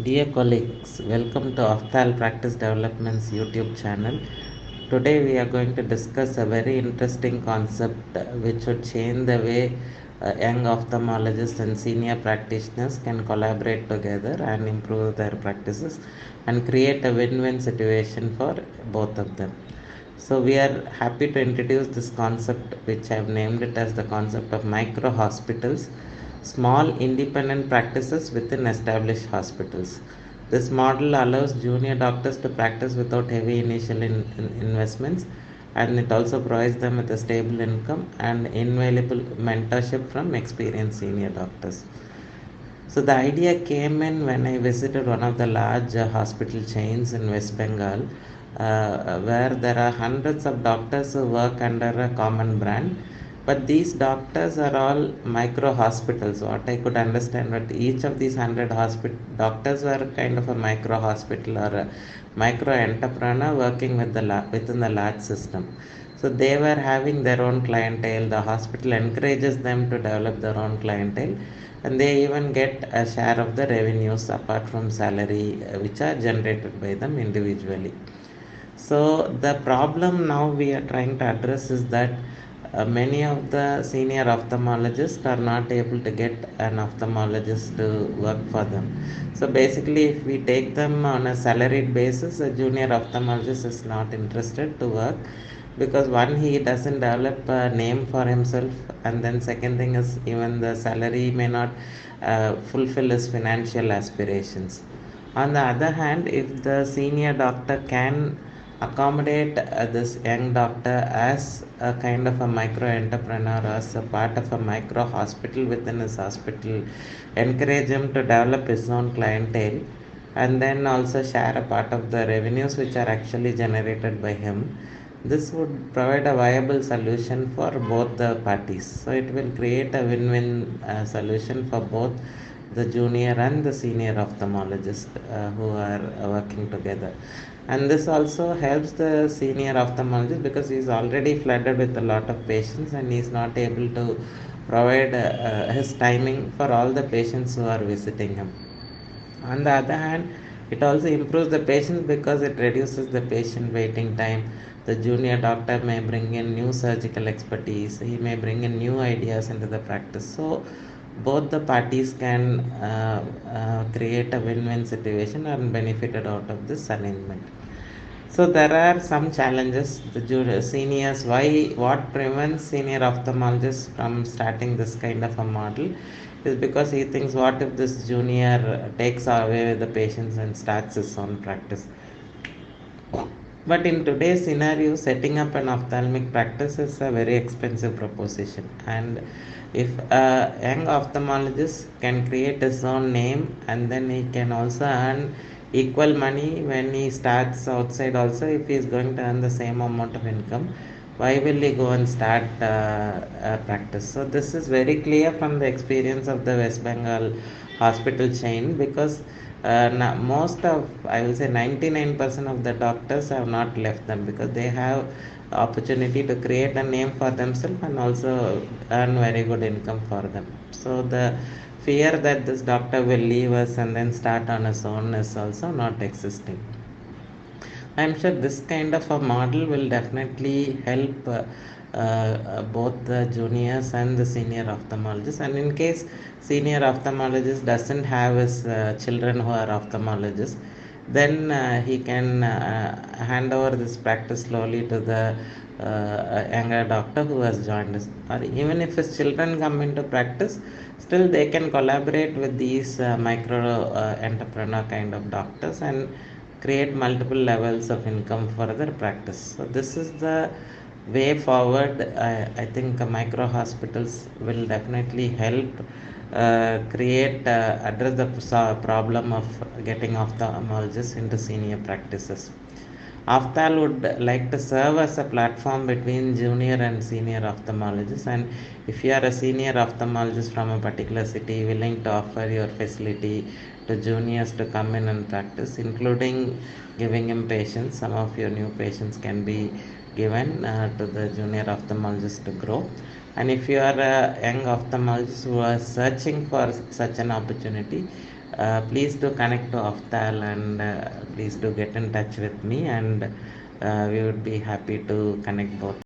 Dear colleagues, welcome to Ophthal Practice Development's YouTube channel. Today we are going to discuss a very interesting concept which would change the way young ophthalmologists and senior practitioners can collaborate together and improve their practices and create a win-win situation for both of them. So we are happy to introduce this concept, which I have named it as the concept of micro hospitals, small independent practices within established hospitals. This model allows junior doctors to practice without heavy initial investments, and it also provides them with a stable income and invaluable mentorship from experienced senior doctors. So the idea came in when I visited one of the large hospital chains in West Bengal, where there are hundreds of doctors who work under a common brand. But these doctors are all micro hospitals. What I could understand, but each of these hundred doctors were kind of a micro hospital or a micro entrepreneur working with within the large system. So they were having their own clientele. The hospital encourages them to develop their own clientele, and they even get a share of the revenues apart from salary, which are generated by them individually. So the problem now we are trying to address is that many of the senior ophthalmologists are not able to get an ophthalmologist to work for them. So basically, if we take them on a salaried basis, a junior ophthalmologist is not interested to work, because one, he doesn't develop a name for himself, and then second thing is even the salary may not fulfill his financial aspirations. On the other hand, if the senior doctor can accommodate this young doctor as a kind of a micro entrepreneur, as a part of a micro hospital within his hospital, encourage him to develop his own clientele, and then also share a part of the revenues which are actually generated by him, this would provide a viable solution for both the parties. So it will create a win-win solution for both the junior and the senior ophthalmologist who are working together. And this also helps the senior ophthalmologist because he is already flooded with a lot of patients, and he is not able to provide his timing for all the patients who are visiting him. On the other hand, it also improves the patient because it reduces the patient waiting time. The junior doctor may bring in new surgical expertise, he may bring in new ideas into the practice. So both the parties can create a win-win situation and benefited out of this arrangement. So there are some challenges. The seniors, what prevents senior ophthalmologists from starting this kind of a model is because he thinks, what if this junior takes away the patients and starts his own practice? But in today's scenario, setting up an ophthalmic practice is a very expensive proposition. And if a young ophthalmologist can create his own name, and then he can also earn equal money when he starts outside also, if he is going to earn the same amount of income, why will he go and start a practice? So this is very clear from the experience of the West Bengal hospital chain, because most of, I will say 99% of the doctors have not left them, because they have opportunity to create a name for themselves and also earn very good income for them. So the fear that this doctor will leave us and then start on his own is also not existing. I'm sure this kind of a model will definitely help both the juniors and the senior ophthalmologists. And in case senior ophthalmologist doesn't have his children who are ophthalmologists, then he can hand over this practice slowly to the younger doctor who has joined us. Or even if his children come into practice, still they can collaborate with these micro entrepreneur kind of doctors and create multiple levels of income for their practice. So this is the way forward. I think micro hospitals will definitely help address the problem of getting ophthalmologists into senior practices. Aftal would like to serve as a platform between junior and senior ophthalmologists, and if you are a senior ophthalmologist from a particular city willing to offer your facility to juniors to come in and practice, including giving him patients, some of your new patients can be given to the junior ophthalmologist to grow. And if you are a young ophthalmologist who are searching for such an opportunity, Please do connect to Aftal, and please do get in touch with me, and we would be happy to connect both